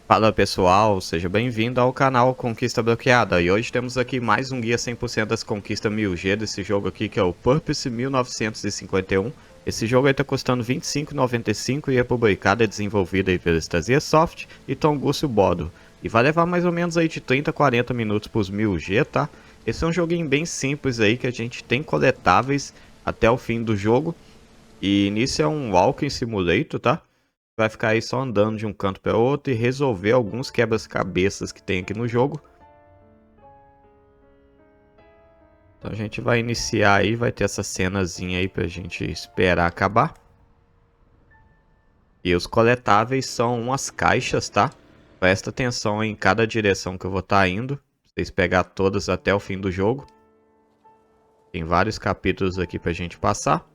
Fala pessoal, seja bem-vindo ao canal Conquista Bloqueada e hoje temos aqui mais um guia 100% das conquistas 1000G desse jogo aqui que é o Purpose 1951. Esse jogo aí tá custando R$ 25,95 e é publicado e desenvolvido aí pela Eastasiasoft e Tonguç Bodur. E vai levar mais ou menos aí de 30 a 40 minutos para os 1000G, tá? Esse é um joguinho bem simples aí que a gente tem coletáveis até o fim do jogo. E nisso é um Walking Simulator, tá? Vai ficar aí só andando de um canto para outro e resolver alguns quebra-cabeças que tem aqui no jogo. Então a gente vai iniciar aí, vai ter essa cenazinha aí pra gente esperar acabar. E os coletáveis são umas caixas, tá? Presta atenção em cada direção que eu vou estar indo, pra vocês pegar todas até o fim do jogo. Tem vários capítulos aqui pra gente passar.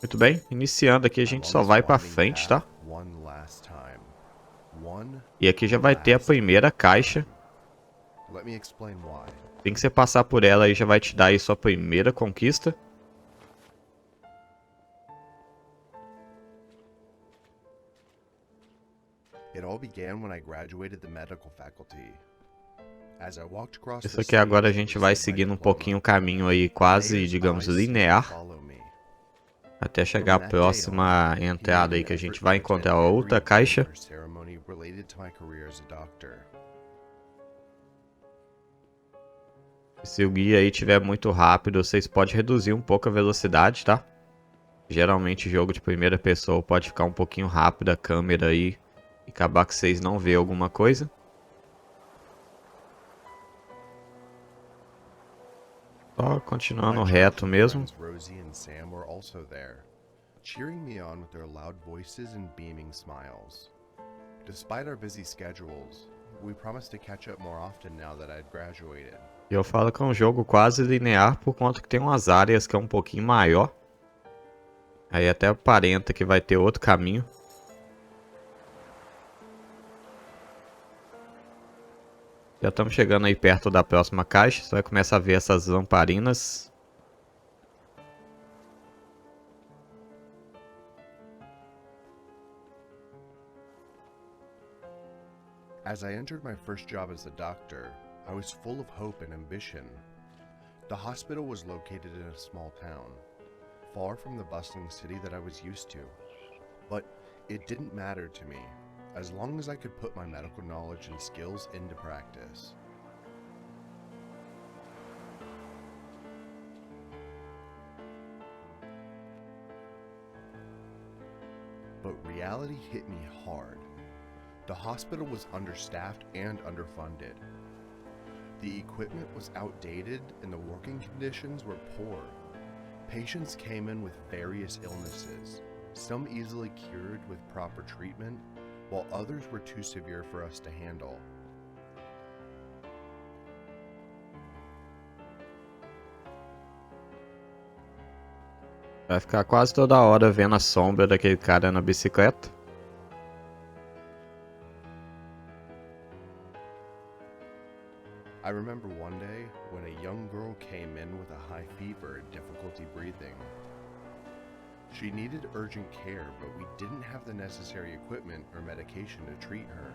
Muito bem, iniciando aqui a gente só vai pra frente, tá? E aqui já vai ter a primeira caixa. Tem que você passar por ela aí já vai te dar aí sua primeira conquista. Isso aqui agora a gente vai seguindo um pouquinho o caminho aí quase, digamos, linear. Até chegar a próxima entrada aí que a gente vai encontrar outra caixa. Se o guia aí estiver muito rápido, vocês podem reduzir um pouco a velocidade, tá? Geralmente jogo de primeira pessoa pode ficar um pouquinho rápido a câmera aí e acabar que vocês não vê alguma coisa. Só continuando reto mesmo. Cheering me on with their loud voices and beaming smiles. Despite our busy schedules, we promised to catch up more often now that I'd graduated. E eu falo que é um jogo quase linear por conta que tem umas áreas que é um pouquinho maior. Aí até aparenta que vai ter outro caminho. Já estamos chegando aí perto da próxima caixa. Você vai começar a ver essas lamparinas. As I entered my first job as a doctor, I was full of hope and ambition. The hospital was located in a small town, far from the bustling city that I was used to. But it didn't matter to me, as long as I could put my medical knowledge and skills into practice. But reality hit me hard. The hospital was understaffed and underfunded. The equipment was outdated and the working conditions were poor. Patients came in with various illnesses, some easily cured with proper treatment, while others were too severe for us to handle. Vai ficar quase toda hora vendo a sombra daquele cara na bicicleta. I remember one day when a young girl came in with a high fever and difficulty breathing. She needed urgent care, but we didn't have the necessary equipment or medication to treat her.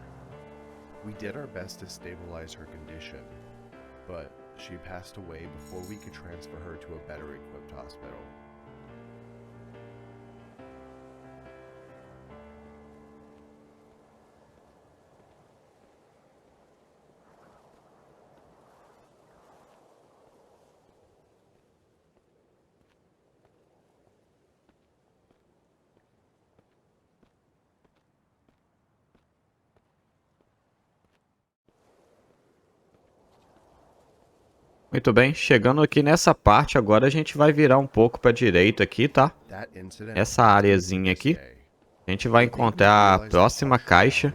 We did our best to stabilize her condition, but she passed away before we could transfer her to a better equipped hospital. Muito bem, chegando aqui nessa parte, agora a gente vai virar um pouco para a direita aqui, tá? Essa areazinha aqui, a gente vai encontrar a próxima caixa.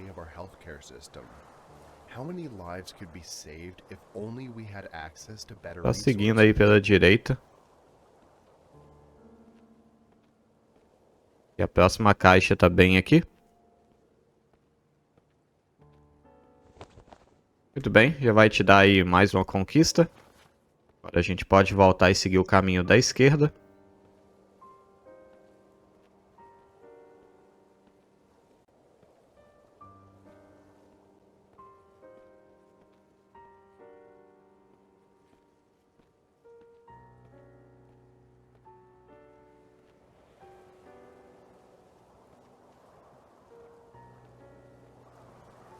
Só seguindo aí pela direita. E a próxima caixa tá bem aqui. Muito bem, já vai te dar aí mais uma conquista. Agora a gente pode voltar e seguir o caminho da esquerda.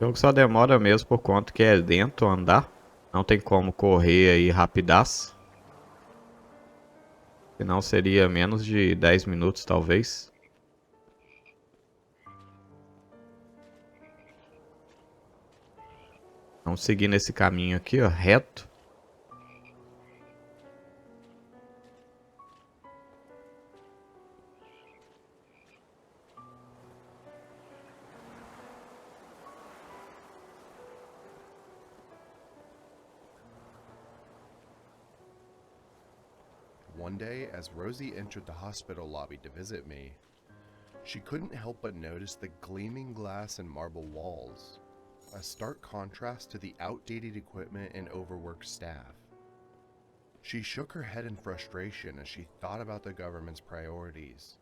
O jogo só demora mesmo por conta que é lento andar. Não tem como correr aí rapidaço. Senão seria menos de 10 minutos talvez. Vamos seguir nesse caminho aqui, ó, reto. One day, as Rosie entered the hospital lobby to visit me, she couldn't help but notice the gleaming glass and marble walls, a stark contrast to the outdated equipment and overworked staff. She shook her head in frustration as she thought about the government's priorities.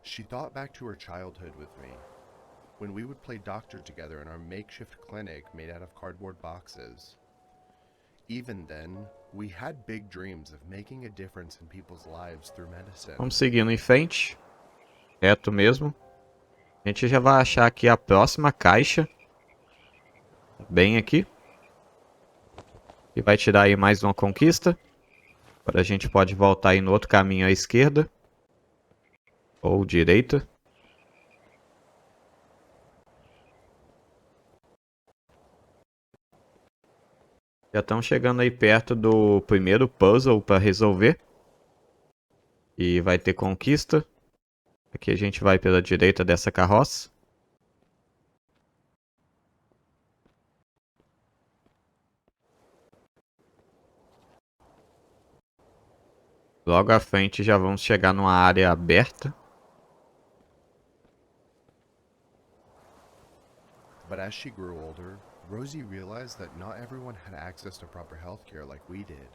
She thought back to her childhood with me, when we would play doctor together in our makeshift clinic made out of cardboard boxes. Even then, we had big dreams of making a difference in people's lives through medicine. Vamos seguindo em frente. Reto mesmo. A gente já vai achar aqui a próxima caixa. Bem aqui. E vai tirar aí mais uma conquista. Agora a gente pode voltar aí no outro caminho à esquerda. Ou direita. Já estamos chegando aí perto do primeiro puzzle para resolver. E vai ter conquista. Aqui a gente vai pela direita dessa carroça. Logo à frente já vamos chegar numa área aberta. But as she grew older, Rosie realized that not everyone had access to proper healthcare like we did.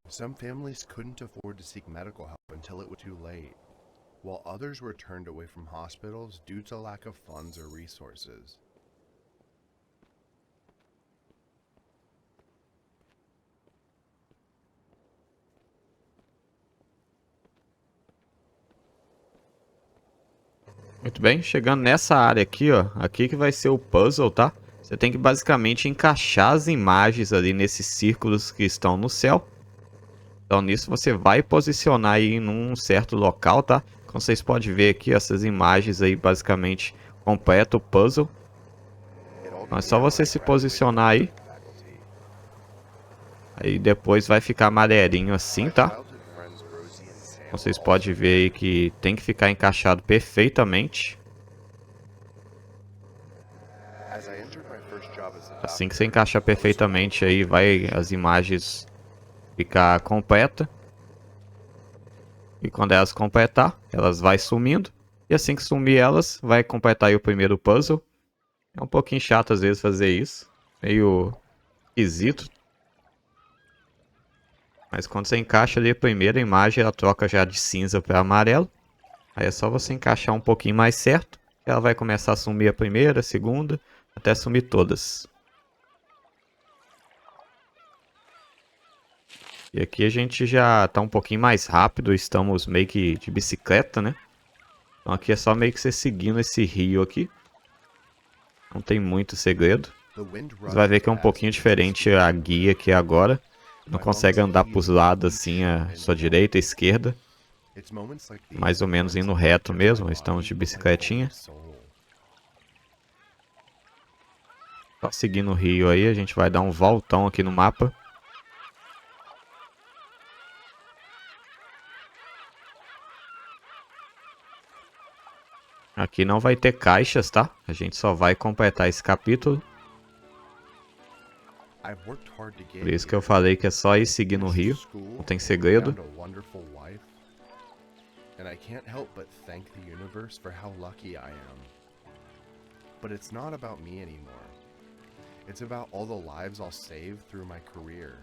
Some families couldn't afford to seek medical help until it was too late, while others were turned away from hospitals due to lack of funds or resources. Muito bem, chegando nessa área aqui, ó. Aqui que vai ser o puzzle, tá? Você tem que basicamente encaixar as imagens ali nesses círculos que estão no céu. Então nisso você vai posicionar aí num certo local, tá? Como vocês podem ver aqui, essas imagens aí basicamente completam o puzzle. Então é só você se posicionar aí. Aí depois vai ficar amarelinho assim, tá? Vocês podem ver aí que tem que ficar encaixado perfeitamente. Assim que você encaixar perfeitamente aí, vai as imagens ficar completa. E quando elas completar, elas vai sumindo. E assim que sumir elas, vai completar aí o primeiro puzzle. É um pouquinho chato às vezes fazer isso. Meio esquisito. Mas quando você encaixa ali a primeira imagem, ela troca já de cinza para amarelo. Aí é só você encaixar um pouquinho mais certo. Ela vai começar a sumir a primeira, a segunda, até sumir todas. E aqui a gente já tá um pouquinho mais rápido, estamos meio que de bicicleta, né? Então aqui é só meio que você seguindo esse rio aqui. Não tem muito segredo. Você vai ver que é um pouquinho diferente a guia aqui agora. Não consegue andar para os lados assim, à sua direita e esquerda. Mais ou menos indo reto mesmo, estamos de bicicletinha. Só seguindo o rio aí, a gente vai dar um voltão aqui no mapa. Aqui não vai ter caixas, tá? A gente só vai completar esse capítulo. I've worked hard to get Por isso que eu here. falei que é só ir seguir no rio. Não tem segredo. Found a wonderful wife, and I can't help but thank the universe for how lucky I am. But it's not about me anymore. It's about all the lives I'll save through my career.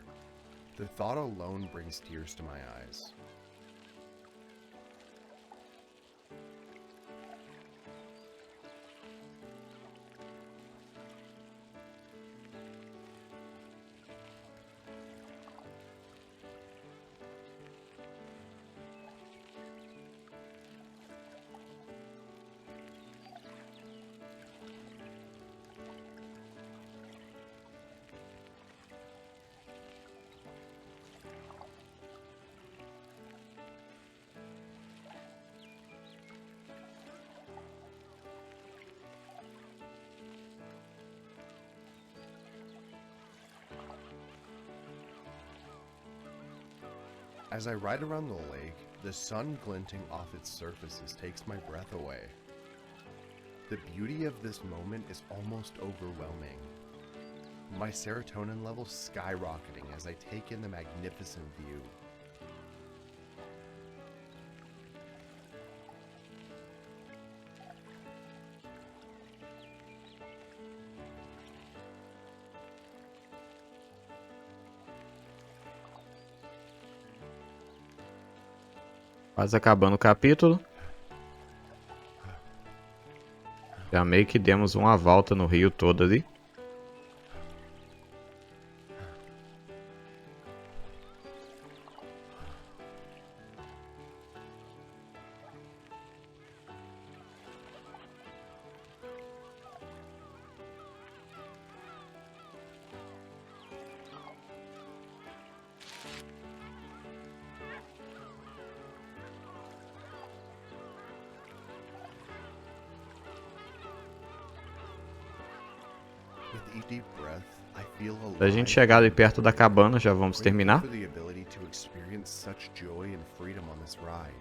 The thought alone brings tears to my eyes. As I ride around the lake, the sun glinting off its surfaces takes my breath away. The beauty of this moment is almost overwhelming. My serotonin levels skyrocketing as I take in the magnificent view. Quase acabando o capítulo. Já meio que demos uma volta no rio todo ali. With each deep breath, I feel alive. Da gente chegar ali perto da cabana, já vamos terminar. For the ability to experience such joy and freedom on this ride.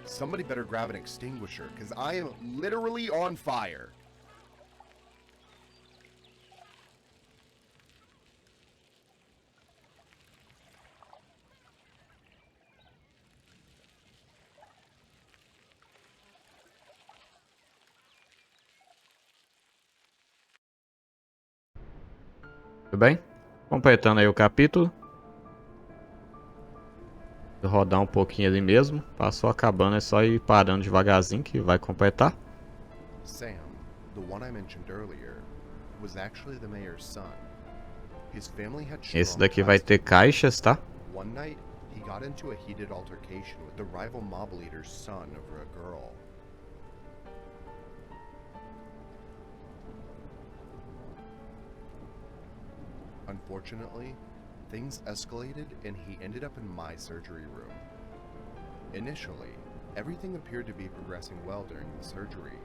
Somebody better grab an extinguisher, because I am literally on fire. Tudo bem? Completando aí o capítulo. Vou rodar um pouquinho ali mesmo. Passou a cabana, é só ir parando devagarzinho que vai completar. Sam, the one I mentioned earlier, was actually the mayor's son. His family had Esse strong daqui vai ties ter to- caixas, tá? One night, he got into a heated altercation with the rival mob leader's son over a girl. Unfortunately, things escalated and he ended up in my surgery room. Initially, everything appeared to be progressing well during the surgery.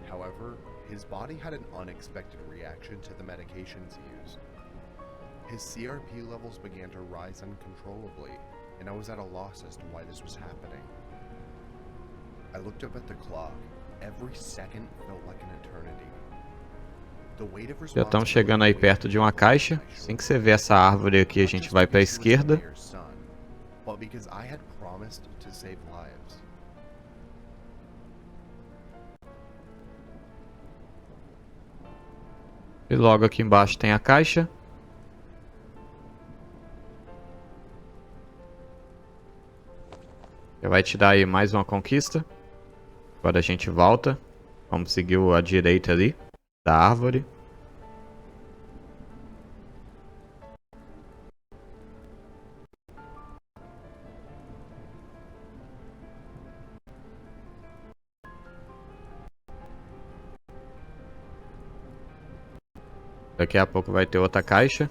However, his body had an unexpected reaction to the medications used. His CRP levels began to rise uncontrollably, and I was at a loss as to why this was happening. I looked up at the clock. Every second felt like an eternity. Já estamos chegando aí perto de uma caixa. Assim que você vê essa árvore aqui, a gente vai para a esquerda. E logo aqui embaixo tem a caixa. Já vai te dar aí mais uma conquista. Agora a gente volta. Vamos seguir a direita ali da árvore. Daqui a pouco vai ter outra caixa.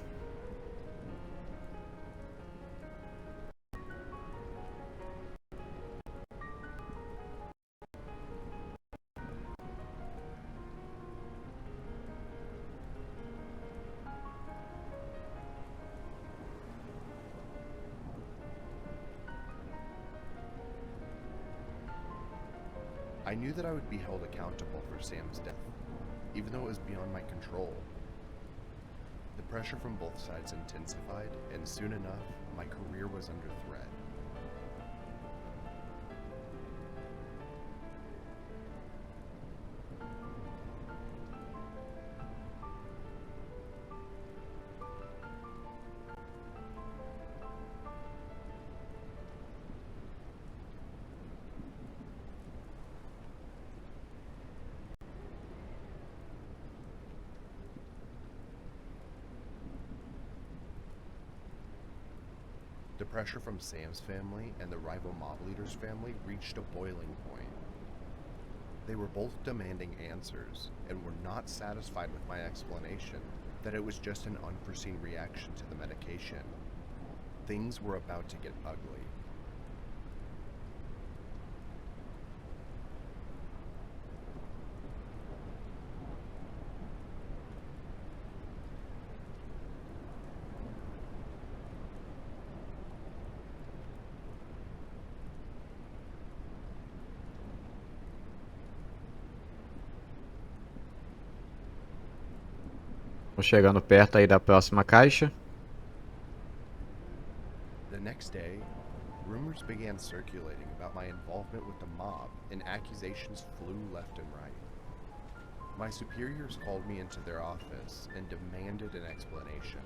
I knew that I would be held accountable for Sam's death, even though it was beyond my control. The pressure from both sides intensified, and soon enough, my career was under threat. The pressure from Sam's family and the rival mob leader's family reached a boiling point. They were both demanding answers and were not satisfied with my explanation that it was just an unforeseen reaction to the medication. Things were about to get ugly. Vamos chegando perto aí da próxima caixa. The next day, rumors began circulating about my involvement with the mob, and accusations flew left and right. My superiors called me into their office and demanded an explanation.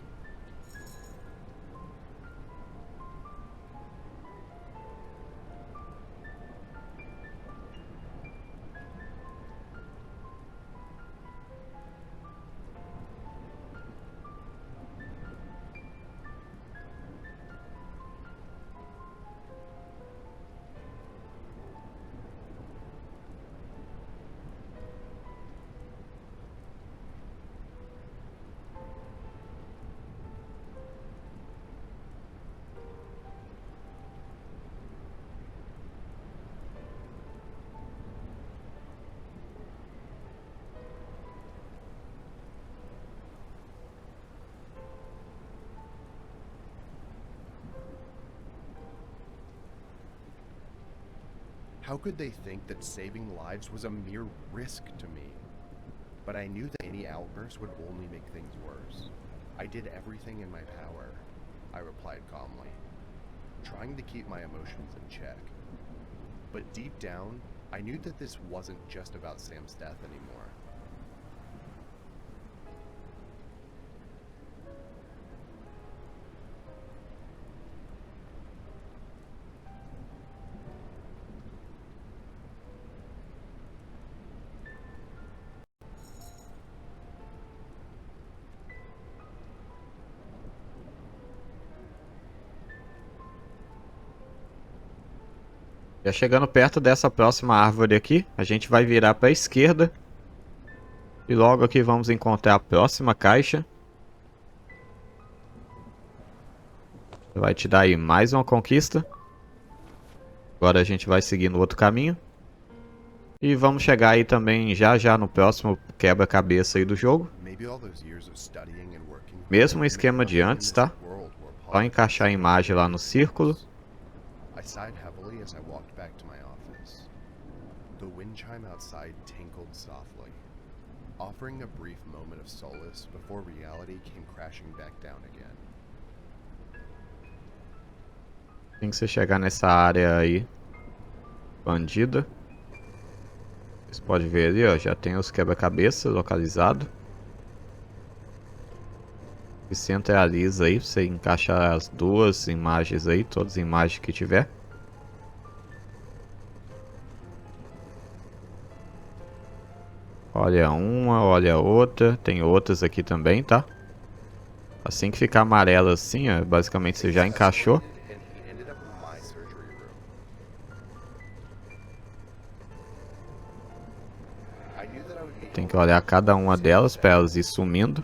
How could they think that saving lives was a mere risk to me? But I knew that any outburst would only make things worse. I did everything in my power, I replied calmly, trying to keep my emotions in check. But deep down, I knew that this wasn't just about Sam's death anymore. Já chegando perto dessa próxima árvore aqui, a gente vai virar para a esquerda. E logo aqui vamos encontrar a próxima caixa. Vai te dar aí mais uma conquista. Agora a gente vai seguir no outro caminho. E vamos chegar aí também já no próximo quebra-cabeça aí do jogo. Mesmo esquema de antes, tá? Só encaixar a imagem lá no círculo. I sighed heavily as I walked back to my office. The wind chime outside tinkled softly, offering a brief moment of solace before reality came crashing back down again. Tem que você chegar nessa área aí, bandida. Você pode ver ali, ó, já tem os quebra-cabeça localizados. E centraliza aí, pra você encaixar as duas imagens aí, todas as imagens que tiver. Olha uma, olha outra, tem outras aqui também, tá? Assim que ficar amarelo assim, ó, basicamente você já encaixou. Tem que olhar cada uma delas para elas ir sumindo.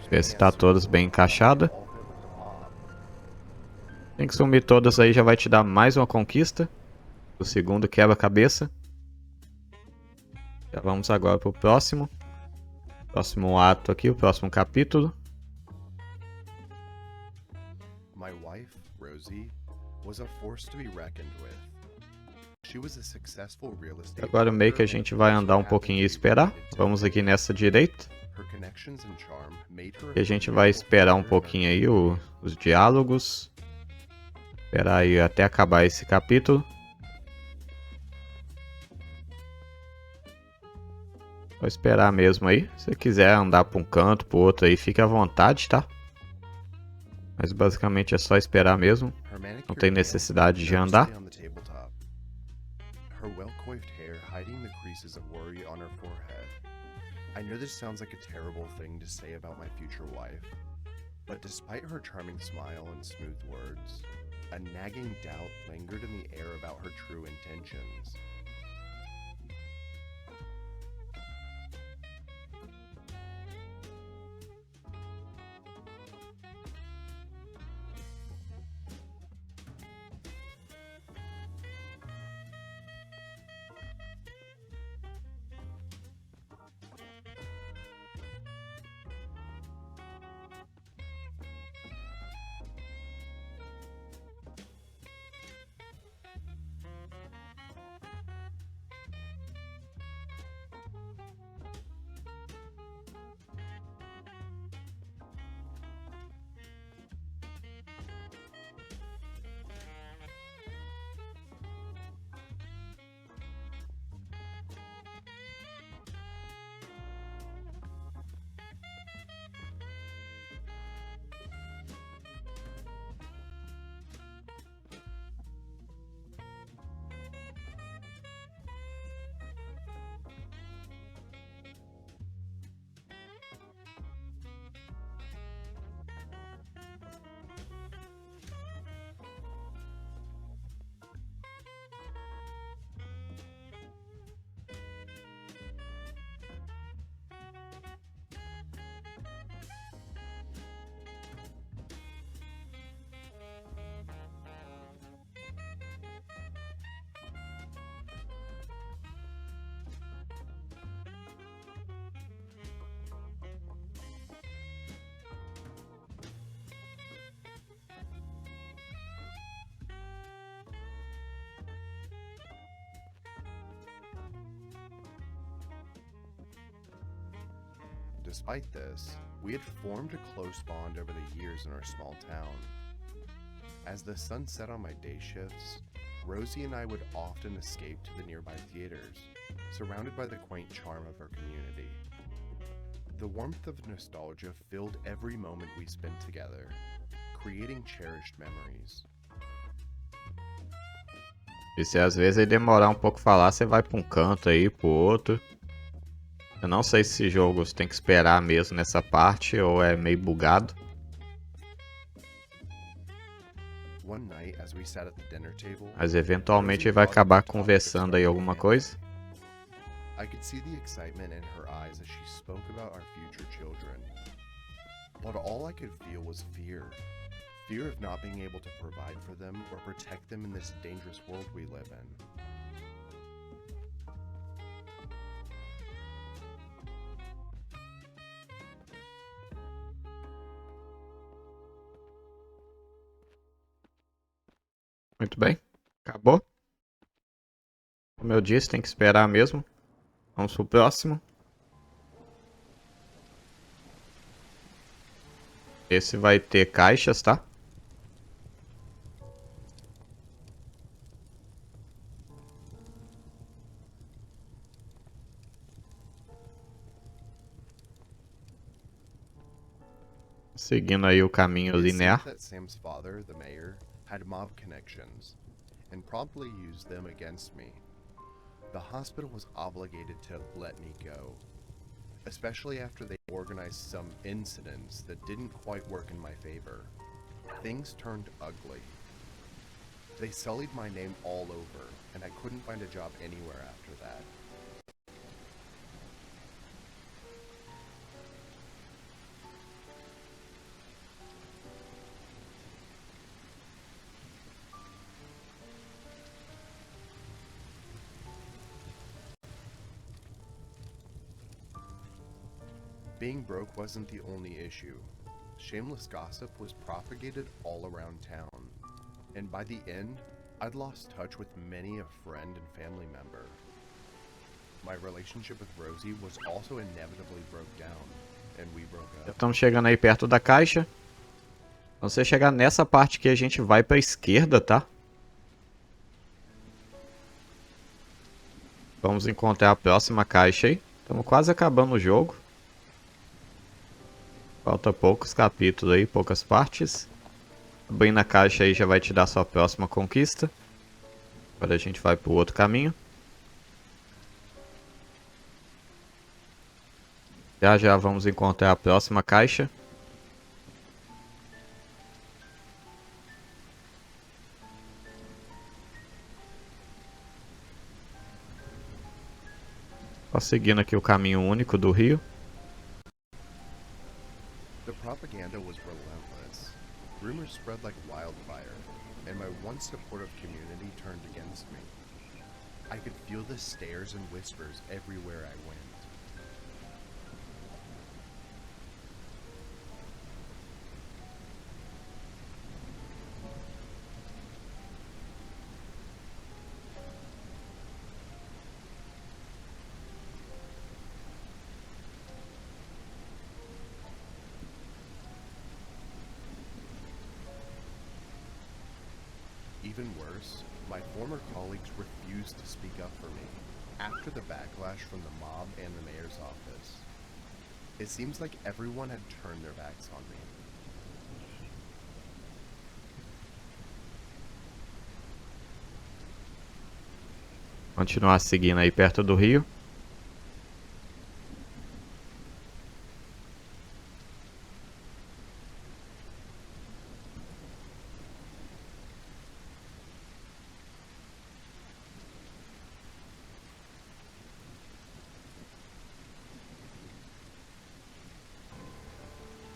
Ver se tá todas bem encaixadas. Tem que sumir todas aí, já vai te dar mais uma conquista. O segundo quebra-cabeça. Já vamos agora pro próximo. Próximo ato aqui, o próximo capítulo. My wife, Rosie, was a force to be reckoned with. She was a successful real estate Agora meio que a gente vai andar um pouquinho e esperar. Vamos aqui nessa direita. E a gente vai esperar um pouquinho aí os diálogos. Esperar aí até acabar esse capítulo. Vou esperar mesmo aí. Se você quiser andar para um canto, para o outro aí, fique à vontade, tá? Mas basicamente é só esperar mesmo. Não tem necessidade de andar. I know this sounds like a terrible thing to say about my future wife, but despite her charming smile and smooth words, a nagging doubt lingered in the air about her true intentions. Despite this, we had formed a close bond over the years in our small town. As the sun set on my day shifts, Rosie and I would often escape to the nearby theaters, surrounded by the quaint charm of our community. The warmth of nostalgia filled every moment we spent together, creating cherished memories. E se às vezes aí demorar um pouco falar, você vai para um canto aí, pro outro. Eu não sei se esse jogo você tem que esperar mesmo nessa parte ou é meio bugado. Mas eventualmente ele vai acabar conversando aí alguma coisa. I could see the excitement in her eyes as she spoke about our future children. But all I could feel was fear. Fear of not being able to provide for them or protect them in this dangerous world we live in. Muito bem, acabou. Como eu disse, tem que esperar mesmo. Vamos pro próximo. Esse vai ter caixas, tá? Seguindo aí o caminho linear. Sam's father, the mayor, had mob connections and promptly used them against me. The hospital was obligated to let me go, especially after they organized some incidents that didn't quite work in my favor. Things turned ugly. They sullied my name all over, and I couldn't find a job anywhere after that. Being broke wasn't the only issue. Shameless gossip was propagated all around town. and by the end, I'd lost touch with many a friend and family member. My relationship with Rosie was also inevitably broke down, and we broke up. Estamos chegando aí perto da caixa. Quando você chegar nessa parte aqui, a gente vai para a esquerda, tá? Vamos encontrar a próxima caixa aí. Estamos quase acabando o jogo. Falta poucos capítulos aí, poucas partes. Abrindo a caixa aí já vai te dar sua próxima conquista. Agora a gente vai para o outro caminho. Já já vamos encontrar a próxima caixa. Só seguindo aqui o caminho único do rio. The propaganda was relentless. Rumors spread like wildfire, and my once supportive community turned against me. I could feel the stares and whispers everywhere I went. Even worse, my former colleagues refused to speak up for me after the backlash from the mob and the mayor's office. It seems like everyone had turned their backs on me. Continuar seguindo aí perto do rio.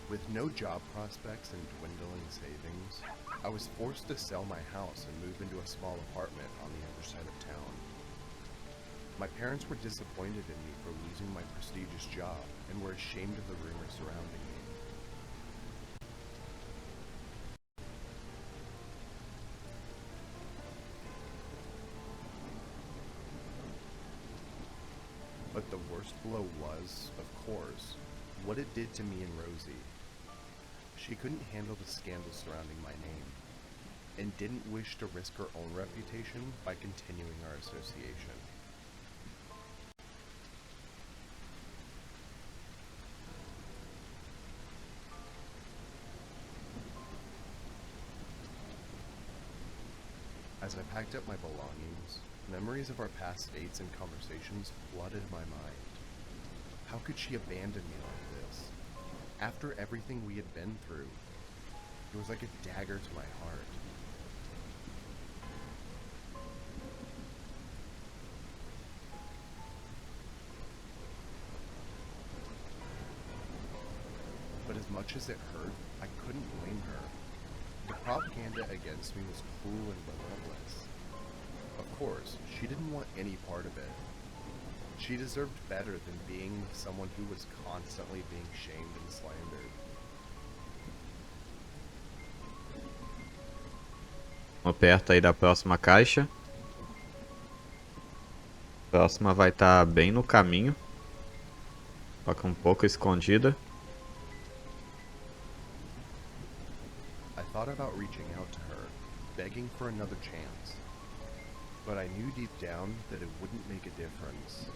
With no job prospects and dwindling savings, I was forced to sell my house and move into a small apartment on the other side of town. My parents were disappointed in me for losing my prestigious job and were ashamed of the rumors surrounding me. But the worst blow was, of course, what it did to me and Rosie. She couldn't handle the scandal surrounding my name, and didn't wish to risk her own reputation by continuing our association. As I packed up my belongings, memories of our past dates and conversations flooded my mind. How could she abandon me like this? After everything we had been through, it was like a dagger to my heart. But as much as it hurt, I couldn't blame her. The propaganda against me was cruel and relentless. Of course, she didn't want any part of it. She deserved better than being with someone who was constantly being shamed and slandered. Vamos perto aí da próxima caixa. A próxima vai estar bem no caminho. Só que um pouco escondida. I thought about reaching out to her, begging for another chance. But I knew deep down that it wouldn't make a difference.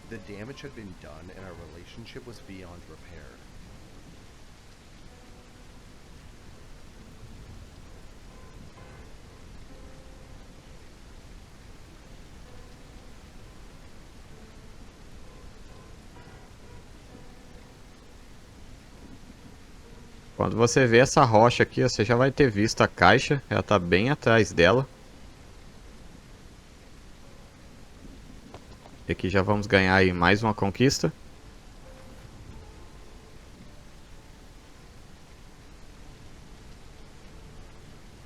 The damage had been done and our relationship was beyond repair. Quando você vê essa rocha aqui, você já vai ter visto a caixa. Ela está bem atrás dela. E aqui já vamos ganhar aí mais uma conquista.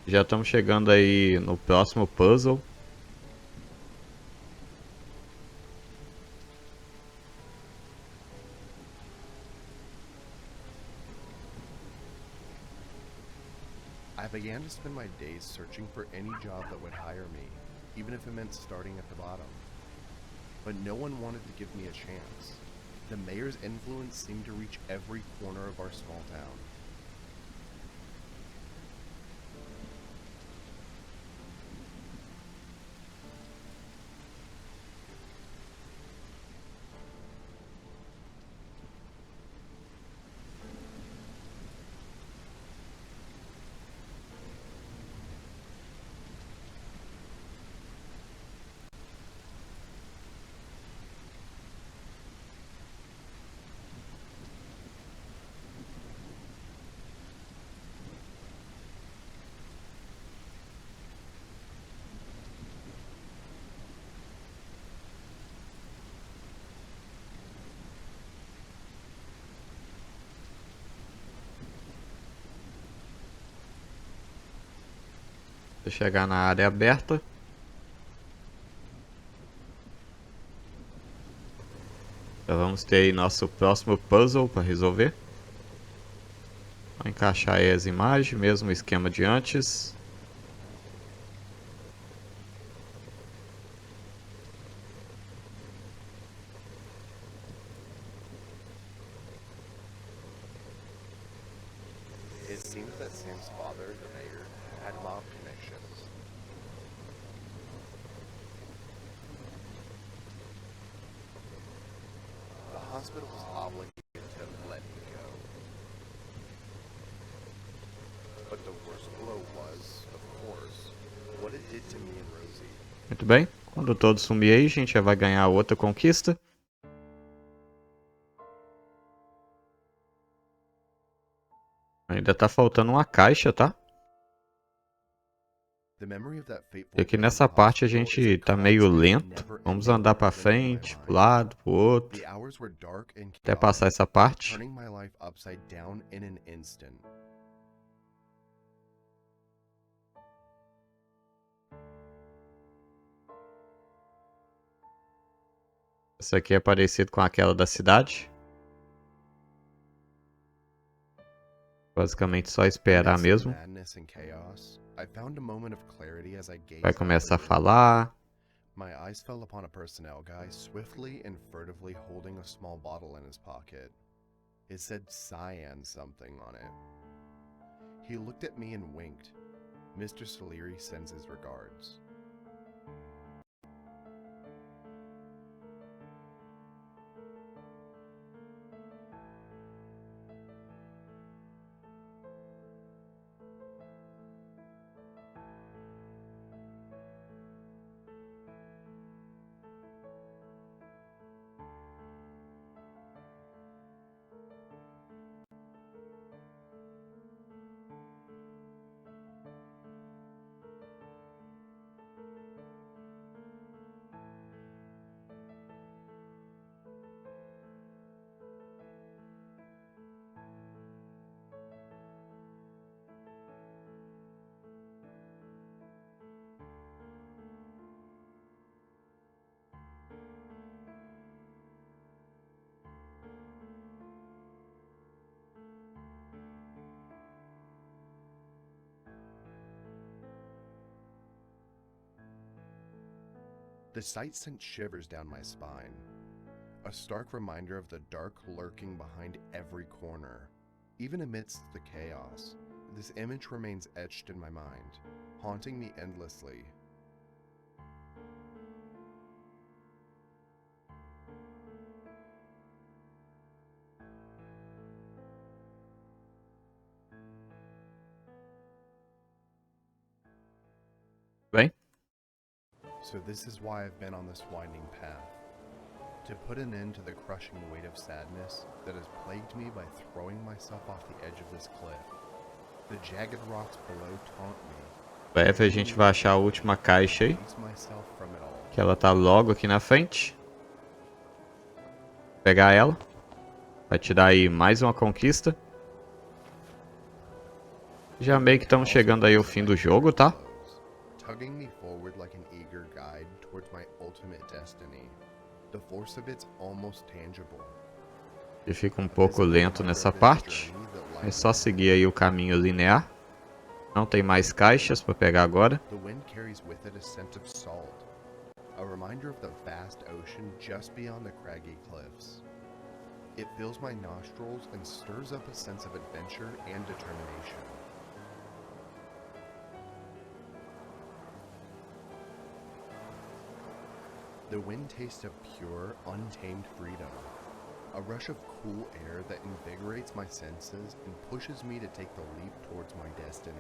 Já estamos chegando aí no próximo puzzle. I began to spend my days searching for any job that would hire me, even if it meant starting at the bottom. But no one wanted to give me a chance. The mayor's influence seemed to reach every corner of our small town. Chegar na área aberta. Já vamos ter aí nosso próximo puzzle para resolver. Vou encaixar aí as imagens, mesmo esquema de antes. It seems that Sam's father, the mayor, had mob connections. The hospital was obligated to let me go. But the worst blow was, of course, what it did to me and Rosie. Muito bem. Quando todos sumir aí, a gente já vai ganhar outra conquista. Ainda tá faltando uma caixa, tá? E aqui nessa parte a gente tá meio lento. Vamos andar pra frente, pro lado, pro outro. Até passar essa parte. Essa aqui é parecido com aquela da cidade. Basicamente só esperar mesmo. Vai começar a falar. My eyes fell upon a personnel guy swiftly and furtively holding a small bottle in his pocket. It said cyan something on it. He looked at me and winked. Mr. Salieri sends his regards. The sight sent shivers down my spine, a stark reminder of the dark lurking behind every corner. Even amidst the chaos, this image remains etched in my mind, haunting me endlessly. Bem? So this is why I've been on this winding path. To put an end to the crushing weight of sadness that has plagued me by throwing myself off the edge of this cliff. The jagged rocks below taunt me. Breve a gente vai achar a última caixa aí. Que ela tá logo aqui na frente. Vou pegar ela. Vai te dar aí mais uma conquista. Já meio que estamos chegando aí ao fim do jogo, tá? Tugging me forward like an eager guide towards my ultimate destiny. The force of it's almost tangible. Ele fica um pouco lento nessa parte. É só seguir aí o caminho linear. Não tem mais caixas para pegar agora. The wind carries with it a scent of salt, a reminder of the vast ocean just beyond the craggy cliffs. It fills my nostrils and stirs up a sense of adventure and determination. The wind tastes of pure, untamed freedom, a rush of cool air that invigorates my senses and pushes me to take the leap towards my destiny.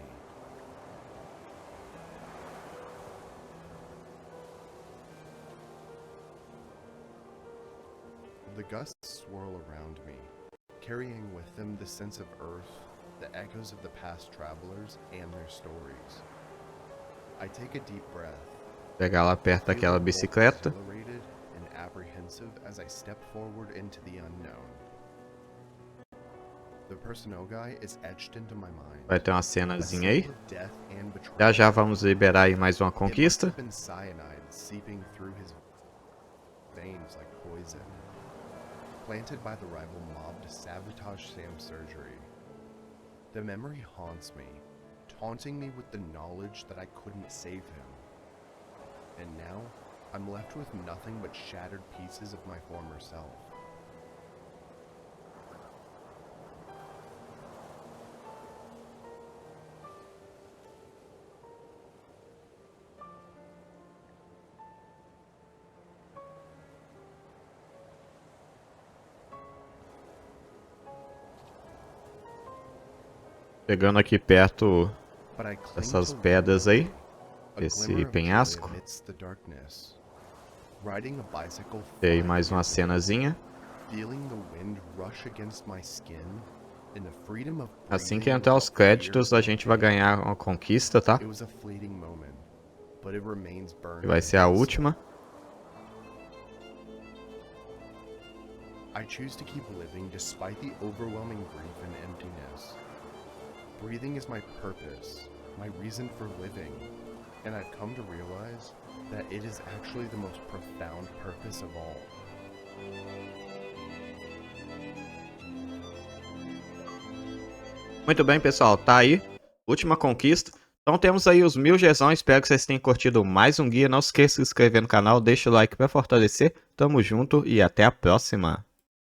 The gusts swirl around me, carrying with them the sense of earth, the echoes of the past travelers, and their stories. I take a deep breath. Pegar lá perto daquela bicicleta. Exhilarated and apprehensive as I step forward into the unknown. The personnel guy is etched into my mind. Vai ter uma cenazinha aí. Já já vamos liberar aí mais uma conquista. Seeping through his veins like poison, planted by the rival mob to sabotage Sam's surgery. The memory haunts me, taunting me with the knowledge that I couldn't save him. And now, I'm left with nothing but shattered pieces of my former self. Pegando aqui perto dessas pedras aí. Esse penhasco. E aí mais uma cenazinha. Assim que entrar os créditos, a gente vai ganhar uma conquista, tá? E vai ser a última. I choose to keep living despite the overwhelming grief and emptiness. Breathing is my purpose, my reason for living. And I've come to realize that it is actually the most profound purpose of all. Muito bem, pessoal, tá aí, última conquista. Então temos aí os 1000 Gzão, espero que vocês tenham curtido mais um guia. Não se esqueça de se inscrever no canal, deixa o like para fortalecer. Tamo junto e até a próxima.